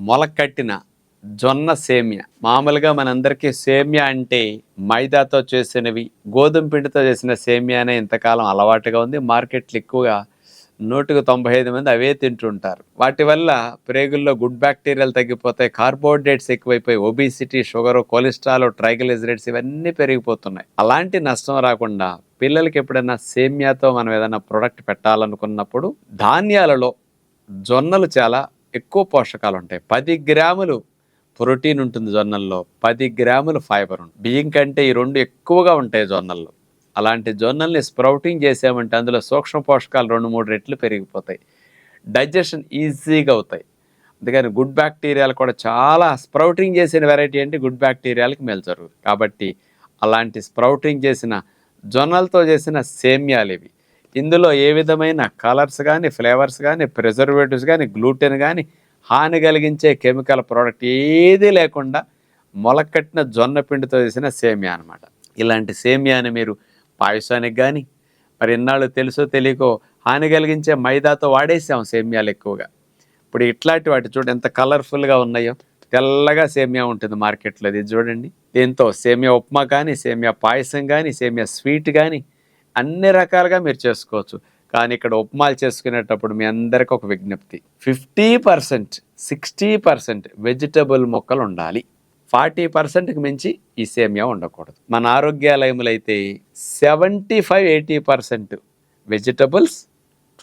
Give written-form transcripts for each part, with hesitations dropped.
మొలకట్టిన జొన్న సేమ్యా. మామూలుగా మనందరికీ సేమ్యా అంటే మైదాతో చేసినవి, గోధుమ పిండితో చేసిన సేమ్యానే ఇంతకాలం అలవాటుగా ఉంది. మార్కెట్లు ఎక్కువగా 100కి 95 మంది అవే తింటుంటారు. వాటి వల్ల ప్రేగుల్లో గుడ్ బ్యాక్టీరియాలు తగ్గిపోతాయి, కార్బోహైడ్రేట్స్ ఎక్కువైపోయి ఒబిసిటీ, షుగర్, కొలెస్ట్రాల్, ట్రైగ్లిజరైడ్స్ ఇవన్నీ పెరిగిపోతున్నాయి. అలాంటి నష్టం రాకుండా పిల్లలకి ఎప్పుడైనా సేమ్యాతో మనం ఏదైనా ప్రొడక్ట్ పెట్టాలనుకున్నప్పుడు ధాన్యాలలో జొన్నలు చాలా ఎక్కువ పోషకాలు ఉంటాయి. 10 గ్రాములు ప్రోటీన్ ఉంటుంది జొన్నల్లో, 10 గ్రాములు ఫైబర్ ఉంటుంది. బియ్యం కంటే ఈ రెండు ఎక్కువగా ఉంటాయి జొన్నల్లో. అలాంటి జొన్నల్ని స్ప్రౌటింగ్ చేసామంటే అందులో సూక్ష్మ పోషకాలు 2-3 రెట్లు పెరిగిపోతాయి. డైజెషన్ ఈజీగా అవుతాయి. అందుకని గుడ్ బ్యాక్టీరియాలు కూడా చాలా స్ప్రౌటింగ్ చేసిన వెరైటీ అంటే గుడ్ బ్యాక్టీరియాలకి మేలు జరుగుతుంది. కాబట్టి అలాంటి స్ప్రౌటింగ్ చేసిన జొన్నలతో చేసిన సేమ్యాలు ఇవి. ఇందులో ఏ విధమైన కలర్స్ కానీ, ఫ్లేవర్స్ కానీ, ప్రిజర్వేటివ్స్ కానీ, గ్లూటెన్ కానీ, హాని కలిగించే కెమికల్ ప్రోడక్ట్ ఏదీ లేకుండా మొలకట్టిన జొన్న పిండితో చేసిన సేమ్యా అనమాట. ఇలాంటి సేమ్యాని మీరు పాయసానికి కానీ, మరి ఇన్నాళ్ళు తెలుసో తెలియకో హాని కలిగించే మైదాతో వాడేసాం సేమ్యాలు ఎక్కువగా. ఇప్పుడు ఇట్లాంటి వాటి చూడండి ఎంత కలర్ఫుల్గా ఉన్నాయో. తెల్లగా సేమ్యా ఉంటుంది మార్కెట్లో, ఇది చూడండి. దీంతో సేమ్యా ఉప్మా కానీ, సేమ్యా పాయసం కానీ, సేమ్యా స్వీట్ కానీ అన్ని రకాలుగా మీరు చేసుకోవచ్చు. కానీ ఇక్కడ ఉప్మాలు చేసుకునేటప్పుడు మీ అందరికీ ఒక విజ్ఞప్తి, 50%, 60% వెజిటబుల్ మొక్కలు ఉండాలి. 40%కి మించి ఈ సేమ్యా ఉండకూడదు. మన ఆరోగ్యాలయములు అయితే 75-80% వెజిటబుల్స్,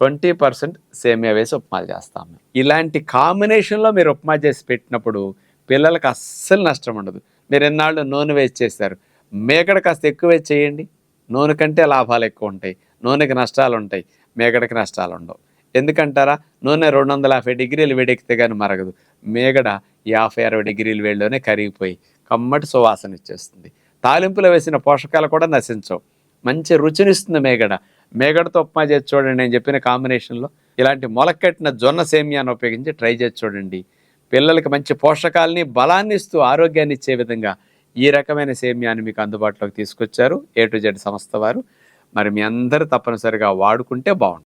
20% సేమ్యా వేసి ఉప్మాలు చేస్తాము. ఇలాంటి కాంబినేషన్లో మీరు ఉప్మా చేసి పెట్టినప్పుడు పిల్లలకు అస్సలు నష్టం ఉండదు. మీరు ఎన్నాళ్ళు నూనె వేసి చేశారు, మేకడ కాస్త ఎక్కువ వేసి చేయండి. నూనె కంటే లాభాలు ఎక్కువ ఉంటాయి, నూనెకి నష్టాలు ఉంటాయి, మేగడకి నష్టాలు ఉండవు. ఎందుకంటారా? నూనె 250 డిగ్రీలు వేడెక్కితే కానీ మరగదు, మేగడ 50-60 డిగ్రీలు వేడిలోనే కరిగిపోయి కమ్మటి సువాసన ఇచ్చేస్తుంది. తాలింపులో వేసిన పోషకాలు కూడా నశించవు, మంచి రుచినిస్తుంది మేగడ. మేగడతో ఉప్మా చేసి చూడండి, నేను చెప్పిన కాంబినేషన్లో ఇలాంటి మొలకట్టిన జొన్న సేమ్యాను ఉపయోగించి ట్రై చేసి చూడండి. పిల్లలకి మంచి పోషకాలని, బలాన్ని ఇస్తూ ఆరోగ్యాన్ని ఇచ్చే విధంగా ఈ రకమైన సేమ్యాన్ని మీకు అందుబాటులోకి తీసుకొచ్చారు A to Z సంస్థ వారు. మరి మీ అందరూ తప్పనిసరిగా వాడుకుంటే బాగుంటుంది.